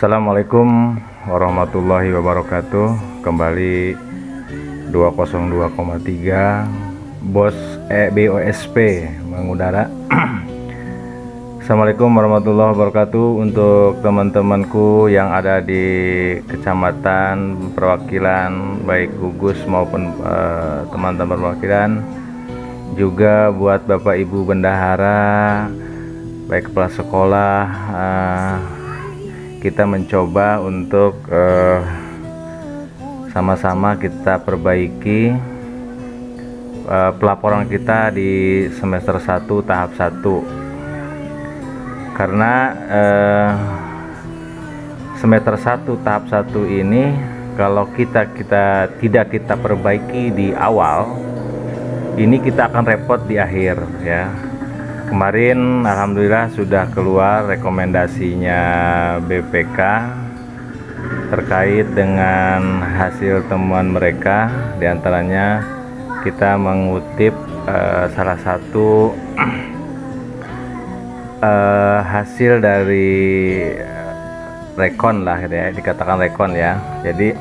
Assalamualaikum warahmatullahi wabarakatuh. Kembali 202,3 BOSP mengudara. Assalamualaikum warahmatullahi wabarakatuh. Untuk teman-temanku yang ada di kecamatan perwakilan baik gugus maupun teman-teman perwakilan, juga buat Bapak Ibu bendahara, baik kepala sekolah, kita mencoba untuk sama-sama kita perbaiki pelaporan kita di semester 1 tahap 1, karena semester 1 tahap 1 ini kalau kita tidak kita perbaiki di awal, ini kita akan repot di akhir ya. Kemarin alhamdulillah sudah keluar rekomendasinya BPK terkait dengan hasil temuan mereka. Di antaranya kita mengutip salah satu hasil dari rekon lah ya, dikatakan rekon ya. Jadi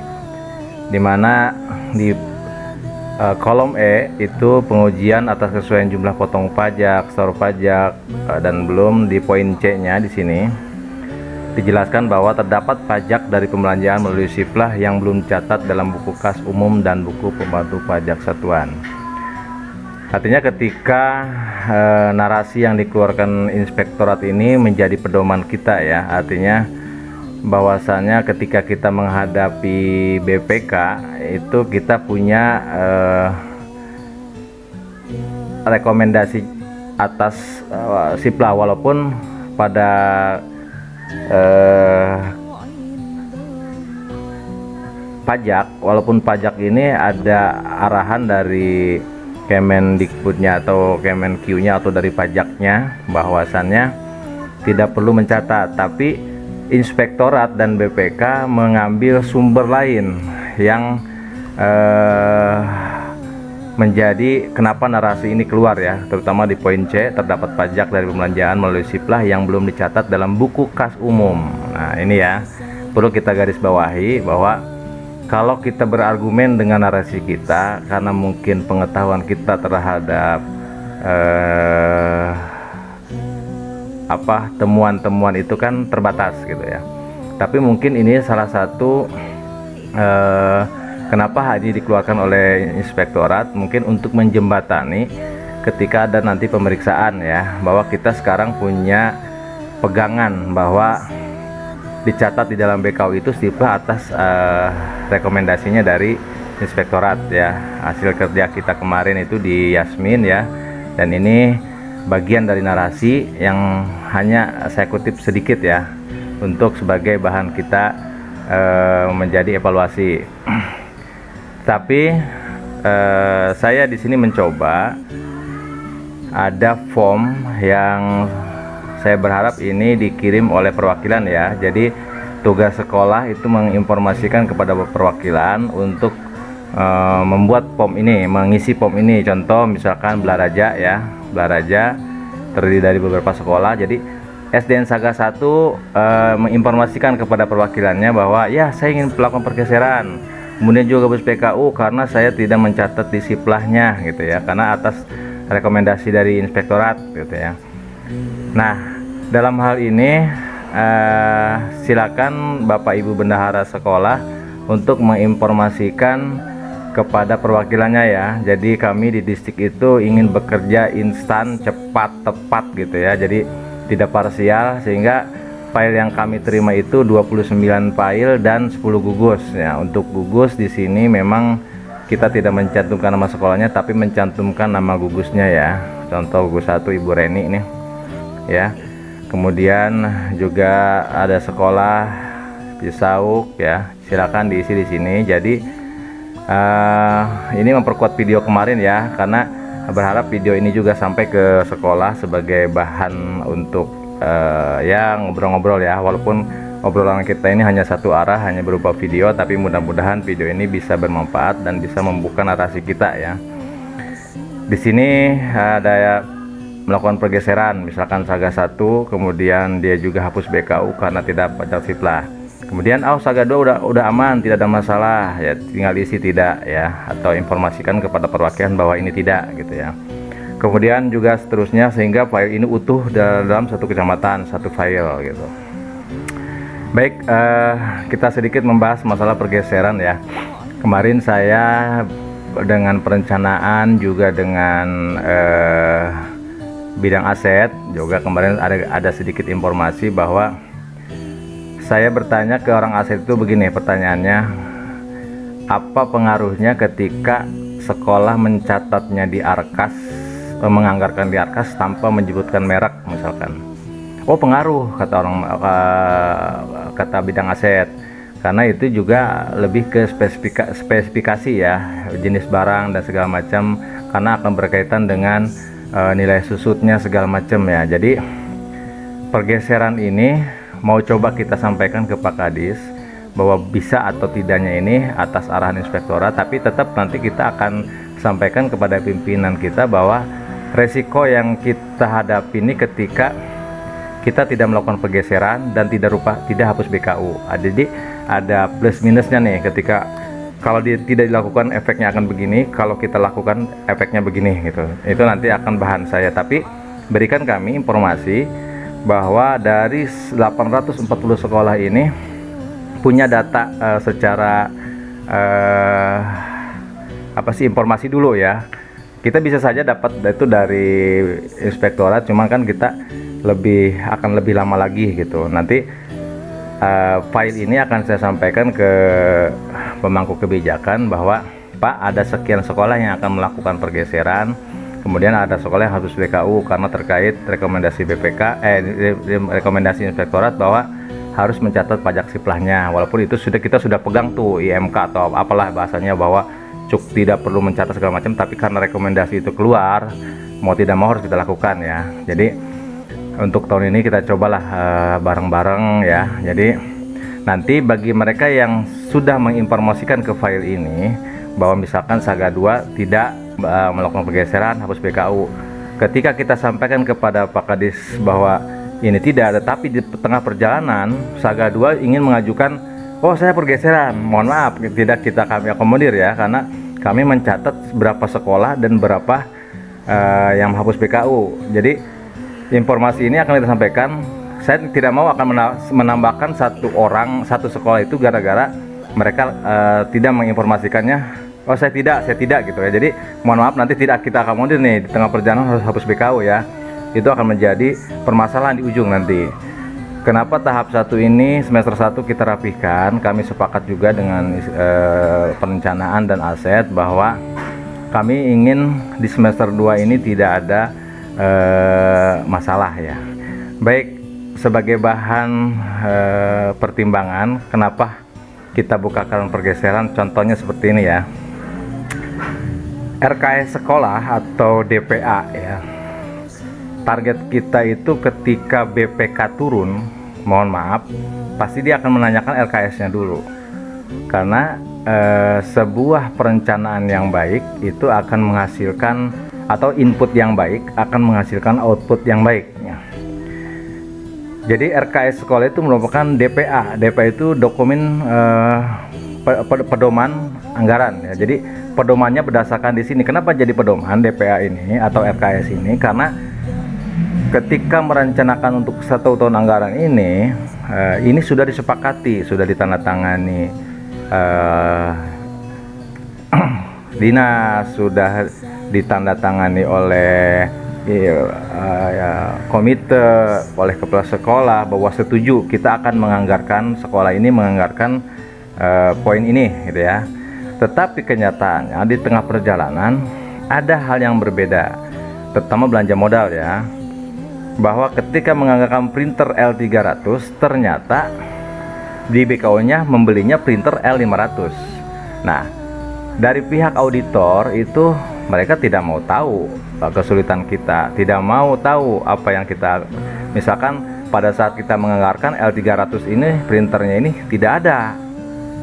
dimana di kolom E itu pengujian atas kesesuaian jumlah potong pajak, setor pajak, dan belum di poin C-nya di sini dijelaskan bahwa terdapat pajak dari pembelanjaan melalui siplah yang belum dicatat dalam buku kas umum dan buku pembantu pajak satuan. Artinya ketika narasi yang dikeluarkan inspektorat ini menjadi pedoman kita ya, artinya bahwasanya ketika kita menghadapi BPK itu kita punya rekomendasi atas siplah, walaupun pada pajak ini ada arahan dari Kemendikbudnya atau Kemenq-nya atau dari pajaknya bahwasannya tidak perlu mencatat, tapi inspektorat dan BPK mengambil sumber lain yang menjadi kenapa narasi ini keluar ya, terutama di poin C, terdapat pajak dari pembelanjaan melalui siplah yang belum dicatat dalam buku kas umum. Nah ini ya, perlu kita garis bawahi bahwa kalau kita berargumen dengan narasi kita karena mungkin pengetahuan kita terhadap temuan-temuan itu kan terbatas gitu ya, tapi mungkin ini salah satu kenapa ini dikeluarkan oleh inspektorat, mungkin untuk menjembatani ketika ada nanti pemeriksaan ya, bahwa kita sekarang punya pegangan bahwa dicatat di dalam BKU itu siplah atas rekomendasinya dari inspektorat ya, hasil kerja kita kemarin itu di Yasmin ya, dan ini bagian dari narasi yang hanya saya kutip sedikit ya, untuk sebagai bahan kita menjadi evaluasi. Tapi saya di sini mencoba ada form yang saya berharap ini dikirim oleh perwakilan ya. Jadi tugas sekolah itu menginformasikan kepada perwakilan untuk membuat form ini, mengisi form ini. Contoh misalkan Belaraja ya, Belaraja terdiri dari beberapa sekolah. Jadi SDN Saga 1 menginformasikan kepada perwakilannya bahwa ya saya ingin melakukan pergeseran. Kemudian juga bus PKU karena saya tidak mencatat di siplahnya gitu ya, karena atas rekomendasi dari inspektorat gitu ya. Nah dalam hal ini silakan Bapak Ibu bendahara sekolah untuk menginformasikan kepada perwakilannya ya. Jadi kami di distrik itu ingin bekerja instan, cepat, tepat gitu ya. Jadi tidak parsial, sehingga file yang kami terima itu 29 file dan 10 gugus ya. Untuk gugus di sini memang kita tidak mencantumkan nama sekolahnya, tapi mencantumkan nama gugusnya ya. Contoh gugus 1 Ibu Reni ini ya. Kemudian juga ada sekolah Cisauk ya. Silakan diisi di sini. Jadi ini memperkuat video kemarin ya, karena berharap video ini juga sampai ke sekolah sebagai bahan untuk ya ngobrol-ngobrol ya, walaupun obrolan kita ini hanya satu arah, hanya berupa video, tapi mudah-mudahan video ini bisa bermanfaat dan bisa membuka narasi kita ya. Di sini ada melakukan pergeseran, misalkan Saga 1, kemudian dia juga hapus BKU karena tidak pajak siplah. Kemudian Saga 2 udah aman, tidak ada masalah ya, tinggal isi tidak ya, atau informasikan kepada perwakilan bahwa ini tidak gitu ya. Kemudian juga seterusnya sehingga file ini utuh dalam satu kecamatan, satu file gitu. Baik, kita sedikit membahas masalah pergeseran ya. Kemarin saya dengan perencanaan juga dengan bidang aset juga kemarin ada sedikit informasi bahwa saya bertanya ke orang aset itu begini pertanyaannya, apa pengaruhnya ketika sekolah mencatatnya di Arkas, menganggarkan di Arkas tanpa menyebutkan merek misalkan. Oh pengaruh, kata orang kata bidang aset, karena itu juga lebih ke spesifikasi ya, jenis barang dan segala macam, karena akan berkaitan dengan nilai susutnya segala macam ya. Jadi pergeseran ini mau coba kita sampaikan ke Pak Kadis bahwa bisa atau tidaknya ini atas arahan inspektorat, tapi tetap nanti kita akan sampaikan kepada pimpinan kita bahwa resiko yang kita hadapi ini ketika kita tidak melakukan pergeseran dan tidak hapus BKU. Jadi ada plus minusnya nih, ketika kalau tidak dilakukan efeknya akan begini, kalau kita lakukan efeknya begini gitu. Itu nanti akan bahan saya, tapi berikan kami informasi bahwa dari 840 sekolah ini punya data secara informasi dulu ya. Kita bisa saja dapat itu dari inspektorat, cuman kan kita akan lebih lama lagi gitu. Nanti file ini akan saya sampaikan ke pemangku kebijakan bahwa Pak, ada sekian sekolah yang akan melakukan pergeseran, kemudian ada sekolah yang harus BKU karena terkait rekomendasi rekomendasi inspektorat bahwa harus mencatat pajak siplahnya, walaupun itu kita sudah pegang tuh IMK atau apalah bahasanya, bahwa tidak perlu mencatat segala macam, tapi karena rekomendasi itu keluar, mau tidak mau harus kita lakukan ya. Jadi untuk tahun ini kita cobalah bareng-bareng ya. Jadi nanti bagi mereka yang sudah menginformasikan ke file ini bahwa misalkan Saga 2 tidak melakukan pergeseran, hapus BKU, ketika kita sampaikan kepada Pak Kadis bahwa ini tidak ada, tapi di tengah perjalanan Saga 2 ingin mengajukan, oh saya pergeseran, mohon maaf, tidak kami akomodir ya, karena kami mencatat berapa sekolah dan berapa yang menghapus BKU. Jadi informasi ini akan kita sampaikan. Saya tidak mau akan menambahkan satu sekolah itu gara-gara mereka tidak menginformasikannya. Oh saya tidak gitu ya. Jadi mohon maaf, nanti tidak kita akomodir nih, di tengah perjalanan harus hapus BKU ya. Itu akan menjadi permasalahan di ujung nanti. Kenapa tahap 1 ini semester 1 kita rapihkan? Kami sepakat juga dengan perencanaan dan aset bahwa kami ingin di semester 2 ini tidak ada masalah ya. Baik, sebagai bahan pertimbangan kenapa kita bukakan pergeseran, contohnya seperti ini ya. RKS sekolah atau DPA ya, target kita itu ketika BPK turun, mohon maaf, pasti dia akan menanyakan LKS-nya dulu, karena sebuah perencanaan yang baik itu akan menghasilkan, atau input yang baik akan menghasilkan output yang baik ya. Jadi RKS sekolah itu merupakan DPA. DPA itu dokumen pedoman anggaran ya. Jadi pedomannya berdasarkan di sini. Kenapa jadi pedoman DPA ini atau RKS ini? Karena ketika merencanakan untuk 1 tahun anggaran ini sudah disepakati, sudah ditandatangani dinas, sudah ditandatangani oleh komite, oleh kepala sekolah bahwa setuju kita akan menganggarkan, sekolah ini menganggarkan poin ini gitu ya. Tetapi kenyataannya di tengah perjalanan ada hal yang berbeda, terutama belanja modal ya, bahwa ketika menganggarkan printer L300 ternyata di BKO nya membelinya printer L500. Nah, dari pihak auditor itu mereka tidak mau tahu kesulitan kita, tidak mau tahu apa yang kita, misalkan pada saat kita menganggarkan L300 ini, printernya ini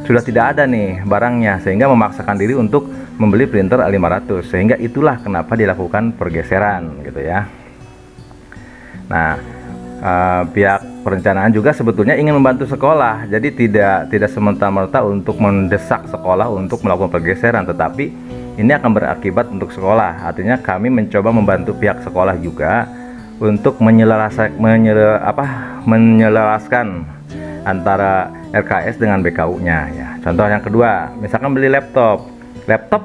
sudah tidak ada nih barangnya, sehingga memaksakan diri untuk membeli printer L500, sehingga itulah kenapa dilakukan pergeseran gitu ya. Nah, pihak perencanaan juga sebetulnya ingin membantu sekolah. Jadi tidak semata-mata untuk mendesak sekolah untuk melakukan pergeseran, tetapi ini akan berakibat untuk sekolah. Artinya kami mencoba membantu pihak sekolah juga untuk menyelaraskan antara RKS dengan BKU-nya ya. Contoh yang kedua, misalkan beli laptop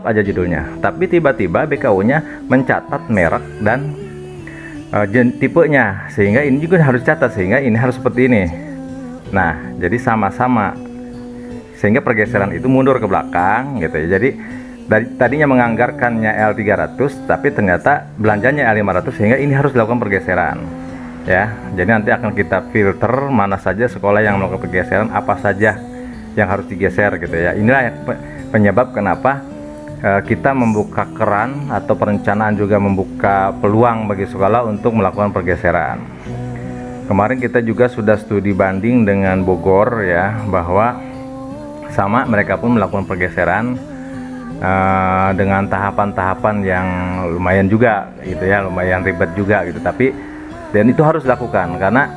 aja judulnya, tapi tiba-tiba BKU-nya mencatat merek dan tipenya, sehingga ini juga harus catat, sehingga ini harus seperti ini. Nah, jadi sama-sama, sehingga pergeseran itu mundur ke belakang gitu ya. Jadi tadinya menganggarkannya L300, tapi ternyata belanjanya L500, sehingga ini harus dilakukan pergeseran ya. Jadi nanti akan kita filter mana saja sekolah yang melakukan pergeseran, apa saja yang harus digeser gitu ya. Inilah penyebab kenapa kita membuka keran atau perencanaan juga membuka peluang bagi sekolah untuk melakukan pergeseran. Kemarin kita juga sudah studi banding dengan Bogor ya, bahwa sama mereka pun melakukan pergeseran dengan tahapan-tahapan yang lumayan juga gitu ya, lumayan ribet juga gitu, tapi dan itu harus dilakukan karena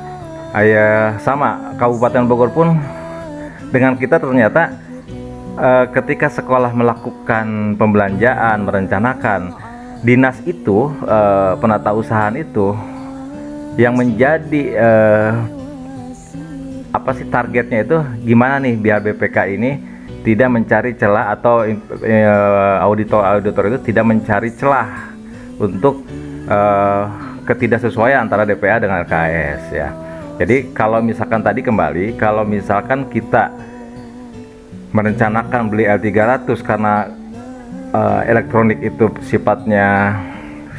sama Kabupaten Bogor pun dengan kita ternyata ketika sekolah melakukan pembelanjaan, merencanakan, dinas itu penatausahaan itu yang menjadi targetnya itu gimana nih biar BPK ini tidak mencari celah, atau auditor itu tidak mencari celah untuk ketidaksesuaian antara DPA dengan LKS ya. Jadi kalau misalkan tadi kembali, kalau misalkan kita merencanakan beli L300 karena elektronik itu sifatnya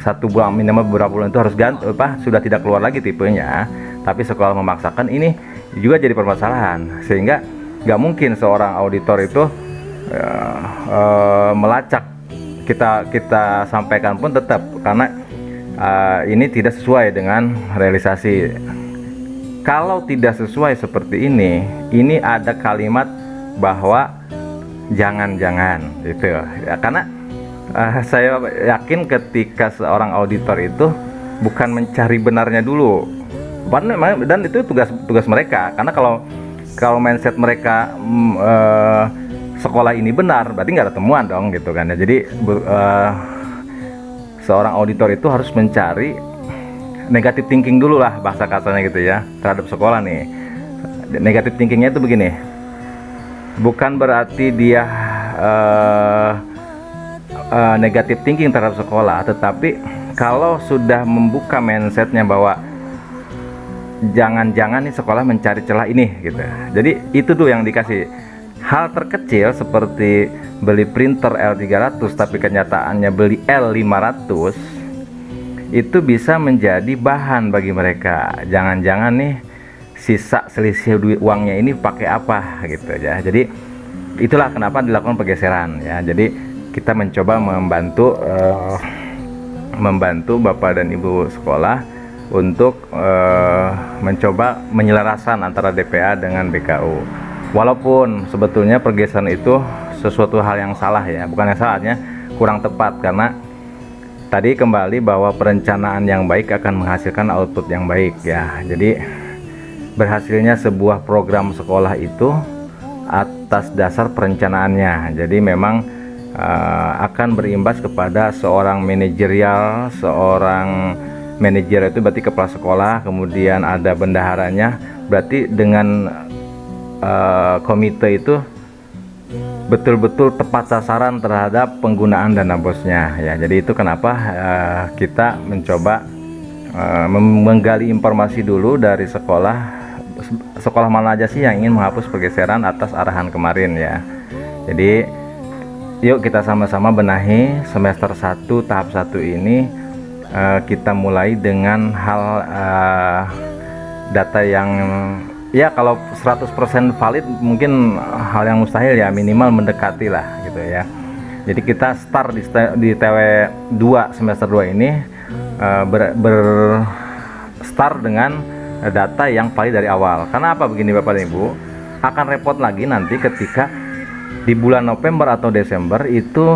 1 bulan minimal beberapa bulan itu harus ganti sudah tidak keluar lagi tipenya, tapi sekolah memaksakan, ini juga jadi permasalahan, sehingga nggak mungkin seorang auditor itu melacak. Kita sampaikan pun tetap, karena ini tidak sesuai dengan realisasi. Kalau tidak sesuai seperti ini ada kalimat bahwa jangan-jangan gitu ya, karena saya yakin ketika seorang auditor itu bukan mencari benarnya dulu, dan itu tugas mereka, karena kalau mindset mereka sekolah ini benar, berarti nggak ada temuan dong gitu kan ya. Jadi seorang auditor itu harus mencari negatif thinking dulu lah, bahasa kasarnya gitu ya, terhadap sekolah nih. Negatif thinkingnya itu begini, bukan berarti dia negatif thinking terhadap sekolah, tetapi kalau sudah membuka mindsetnya bahwa jangan-jangan nih sekolah mencari celah ini gitu. Jadi itu tuh yang dikasih. Hal terkecil seperti beli printer L300 tapi kenyataannya beli L500, itu bisa menjadi bahan bagi mereka. Jangan-jangan nih sisa selisih duit uangnya ini pakai apa gitu ya. Jadi itulah kenapa dilakukan pergeseran ya. Jadi kita mencoba membantu Bapak dan Ibu sekolah untuk mencoba menyelarasan antara DPA dengan BKU. Walaupun sebetulnya pergeseran itu sesuatu hal yang salah ya, bukan yang salahnya, kurang tepat, karena tadi kembali bahwa perencanaan yang baik akan menghasilkan output yang baik ya. Jadi berhasilnya sebuah program sekolah itu atas dasar perencanaannya. Jadi memang akan berimbas kepada seorang manajerial, seorang manajer itu berarti kepala sekolah, kemudian ada bendaharanya, berarti dengan komite itu betul-betul tepat sasaran terhadap penggunaan dana bosnya ya. Jadi itu kenapa kita mencoba menggali informasi dulu dari sekolah mana aja sih yang ingin menghapus pergeseran atas arahan kemarin ya. Jadi yuk kita sama-sama benahi semester 1 tahap 1 ini. Kita mulai dengan hal data yang ya kalau 100% valid mungkin hal yang mustahil ya, minimal mendekati lah gitu ya. Jadi kita start di TW2 semester 2 ini start dengan data yang valid dari awal. Karena apa begini Bapak dan Ibu, akan repot lagi nanti ketika di bulan November atau Desember itu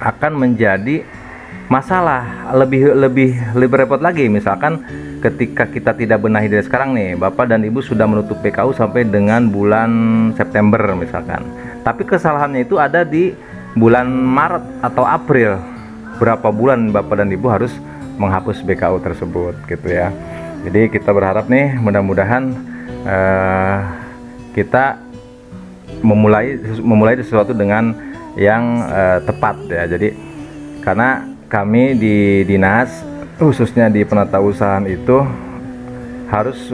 akan menjadi masalah, lebih repot lagi. Misalkan ketika kita tidak benahi dari sekarang nih, Bapak dan Ibu sudah menutup PKU sampai dengan bulan September misalkan. Tapi kesalahannya itu ada di bulan Maret atau April. Berapa bulan Bapak dan Ibu harus menghapus BKU tersebut gitu ya. Jadi kita berharap nih mudah-mudahan kita memulai sesuatu dengan yang tepat ya. Jadi karena kami di dinas khususnya di penatausahaan itu harus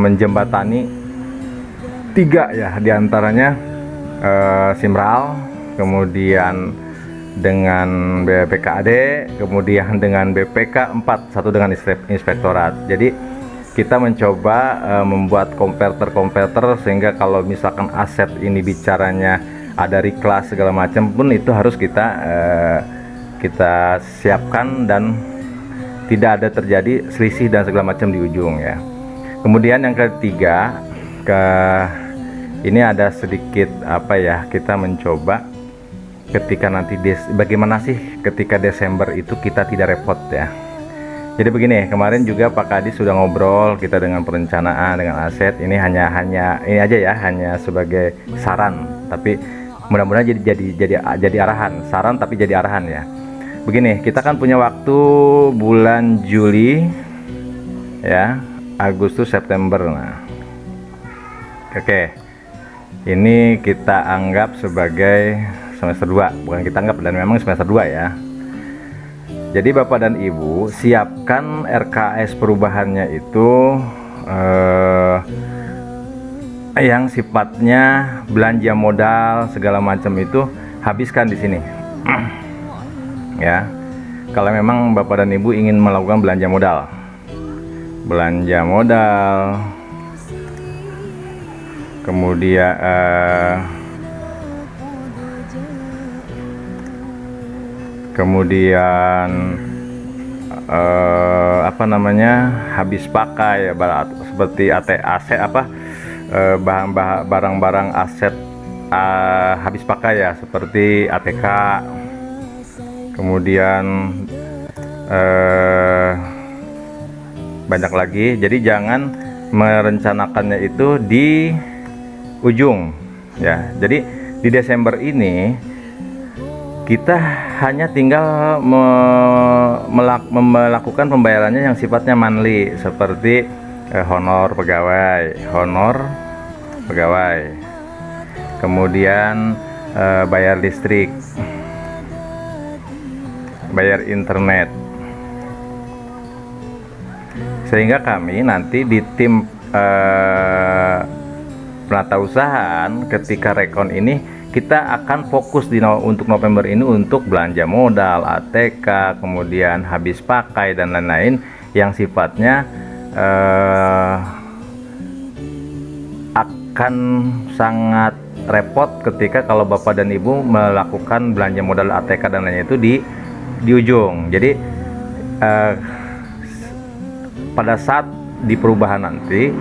menjembatani 3 ya, diantaranya Simral, kemudian dengan BPKAD, kemudian dengan BPK 4, satu dengan inspektorat. Jadi kita mencoba membuat konverter sehingga kalau misalkan aset ini bicaranya ada reclass segala macam pun itu harus kita siapkan dan tidak ada terjadi selisih dan segala macam di ujung ya. Kemudian yang ketiga, ini ada sedikit apa ya, kita mencoba ketika nanti bagaimana sih ketika Desember itu kita tidak repot ya. Jadi begini, kemarin juga Pak Kadis sudah ngobrol kita dengan perencanaan, dengan aset. Ini hanya ini aja ya, hanya sebagai saran, tapi mudah-mudahan jadi arahan. Saran tapi jadi arahan ya. Begini, kita kan punya waktu bulan Juli ya, Agustus, September. Nah, oke, ini kita anggap sebagai semester 2, bukan kita anggap, dan memang semester 2 ya. Jadi Bapak dan Ibu siapkan RKS perubahannya itu yang sifatnya belanja modal segala macam itu habiskan di sini. Ya. Kalau memang Bapak dan Ibu ingin melakukan belanja modal. Kemudian apa namanya, habis pakai ya, seperti AC barang-barang aset habis pakai ya, seperti ATK, kemudian banyak lagi. Jadi jangan merencanakannya itu di ujung ya. Jadi di Desember ini kita hanya tinggal melakukan pembayarannya yang sifatnya monthly, seperti honor pegawai, kemudian bayar listrik, bayar internet, sehingga kami nanti di tim penatausahaan ketika rekon ini kita akan fokus untuk November ini untuk belanja modal, ATK, kemudian habis pakai dan lain-lain yang sifatnya akan sangat repot ketika kalau Bapak dan Ibu melakukan belanja modal, ATK dan lainnya itu di ujung. Jadi pada saat di perubahan nanti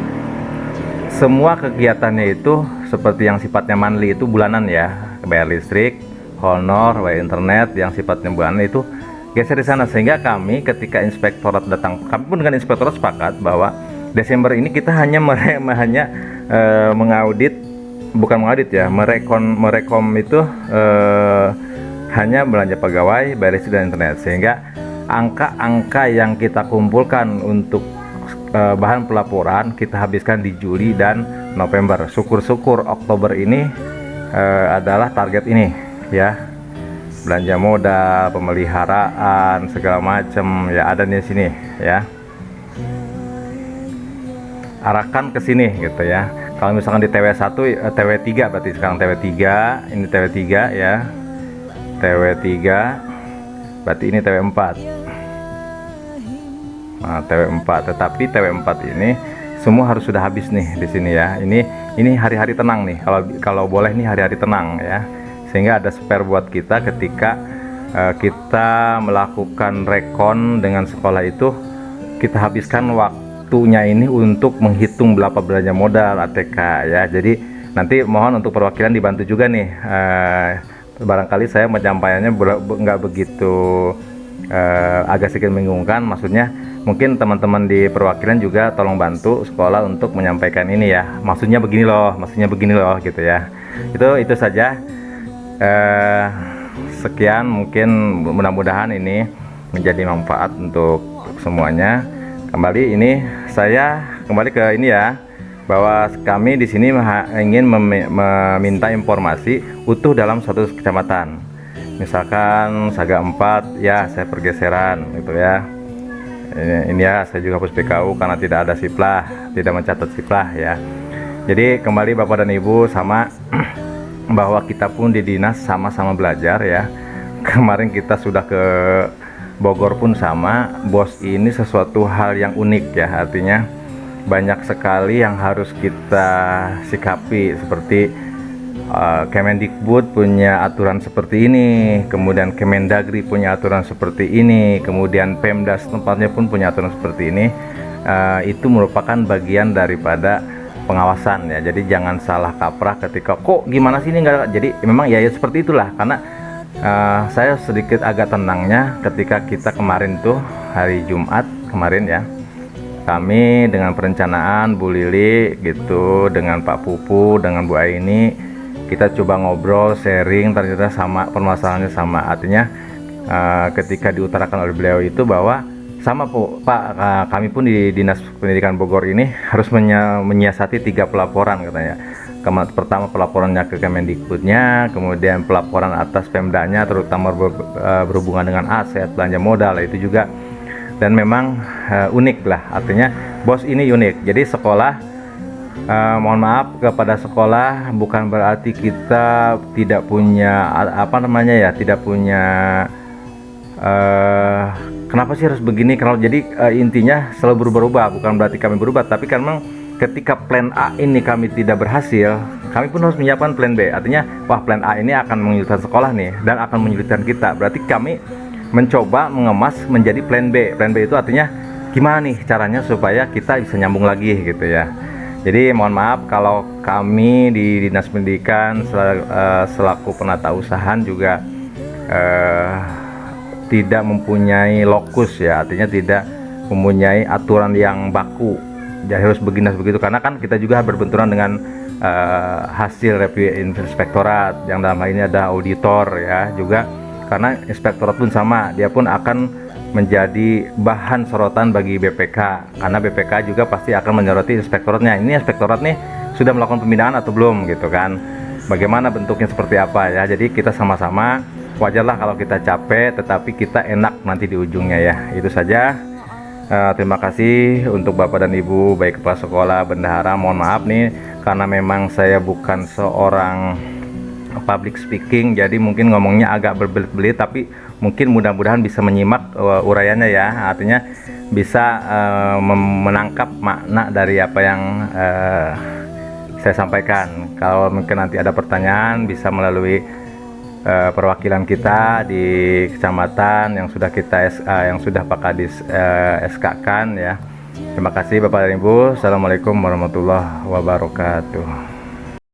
semua kegiatannya itu seperti yang sifatnya monthly itu bulanan ya, bayar listrik, honor, bayar internet yang sifatnya bulanan itu geser di sana, sehingga kami ketika inspektorat datang, kami pun dengan inspektorat sepakat bahwa Desember ini kita hanya mengaudit, bukan mengaudit ya, merekom itu hanya belanja pegawai, bayar listrik dan internet, sehingga angka-angka yang kita kumpulkan untuk bahan pelaporan kita habiskan di Juli dan November. Syukur-syukur Oktober ini adalah target ini ya, belanja modal, pemeliharaan segala macam ya, ada di sini ya, arahkan ke sini gitu ya. Kalau misalkan di TW1 TW3 berarti sekarang TW3, ini TW3 ya, TW3 berarti ini TW4. Nah, TW4, tetapi TW4 ini semua harus sudah habis nih di sini ya. Ini hari-hari tenang nih, kalau boleh nih hari-hari tenang ya, sehingga ada spare buat kita ketika kita melakukan rekon dengan sekolah itu, kita habiskan waktunya ini untuk menghitung berapa belanja modal, ATK ya. Jadi nanti mohon untuk perwakilan dibantu juga nih, barangkali saya menyampaikannya nggak begitu agak sedikit membingungkan. Maksudnya mungkin teman-teman di perwakilan juga tolong bantu sekolah untuk menyampaikan ini ya, maksudnya begini loh gitu ya. Itu saja. Sekian, mungkin mudah-mudahan ini menjadi manfaat untuk semuanya. Kembali ini saya kembali ke ini ya, bahwa kami di sini ingin meminta informasi utuh dalam suatu kecamatan. Misalkan Saga 4 ya, saya pergeseran gitu ya. Ini ya, saya juga hapus PKU karena tidak ada siplah, tidak mencatat siplah ya. Jadi kembali Bapak dan Ibu, sama bahwa kita pun di dinas sama-sama belajar ya. Kemarin kita sudah ke Bogor pun sama. Bos ini sesuatu hal yang unik ya, artinya banyak sekali yang harus kita sikapi, seperti Kemendikbud punya aturan seperti ini, kemudian Kemendagri punya aturan seperti ini, kemudian Pemda tempatnya pun punya aturan seperti ini. Itu merupakan bagian daripada pengawasan ya. Jadi jangan salah kaprah ketika kok gimana sih ini enggak. Jadi memang ya seperti itulah. Karena saya sedikit agak tenangnya ketika kita kemarin tuh hari Jumat kemarin ya, kami dengan perencanaan Bu Lili gitu, dengan Pak Pupu, dengan Bu Aini, kita coba ngobrol, sharing, ternyata sama, permasalahannya sama. Artinya ketika diutarakan oleh beliau itu bahwa sama Pak, kami pun di Dinas Pendidikan Bogor ini harus menyiasati 3 pelaporan katanya. Pertama pelaporannya ke Kemendikbudnya, kemudian pelaporan atas Pemdanya, terutama berhubungan dengan aset, belanja modal, itu juga. Dan memang unik lah, artinya bos ini unik. Jadi sekolah, mohon maaf kepada sekolah, bukan berarti kita tidak punya tidak punya kenapa sih harus begini. Kalau jadi intinya selalu berubah-ubah, bukan berarti kami berubah, tapi kan memang ketika plan A ini kami tidak berhasil, kami pun harus menyiapkan plan B. Artinya wah, plan A ini akan menyulitkan sekolah nih dan akan menyulitkan kita, berarti kami mencoba mengemas menjadi plan B. Plan B itu artinya gimana nih caranya supaya kita bisa nyambung lagi gitu ya. Jadi mohon maaf kalau kami di Dinas Pendidikan selaku penata usahaan juga tidak mempunyai lokus ya, artinya tidak mempunyai aturan yang baku. Jadi harus begini begitu, karena kan kita juga berbenturan dengan hasil review inspektorat, yang dalam hal ini ada auditor ya juga. Karena inspektorat pun sama, dia pun akan menjadi bahan sorotan bagi BPK, karena BPK juga pasti akan menyoroti inspektoratnya. Ini inspektorat nih sudah melakukan pembinaan atau belum gitu kan, bagaimana bentuknya seperti apa ya. Jadi kita sama-sama, wajarlah kalau kita capek, tetapi kita enak nanti di ujungnya ya. Itu saja. Terima kasih untuk Bapak dan Ibu, baik kepala sekolah, bendahara. Mohon maaf nih karena memang saya bukan seorang public speaking, jadi mungkin ngomongnya agak berbelit-belit, tapi mungkin mudah-mudahan bisa menyimak uraiannya ya, artinya bisa menangkap makna dari apa yang saya sampaikan. Kalau mungkin nanti ada pertanyaan bisa melalui perwakilan kita di kecamatan yang sudah yang sudah Pak Kadis SK-kan ya. Terima kasih Bapak dan Ibu. Assalamualaikum warahmatullahi wabarakatuh.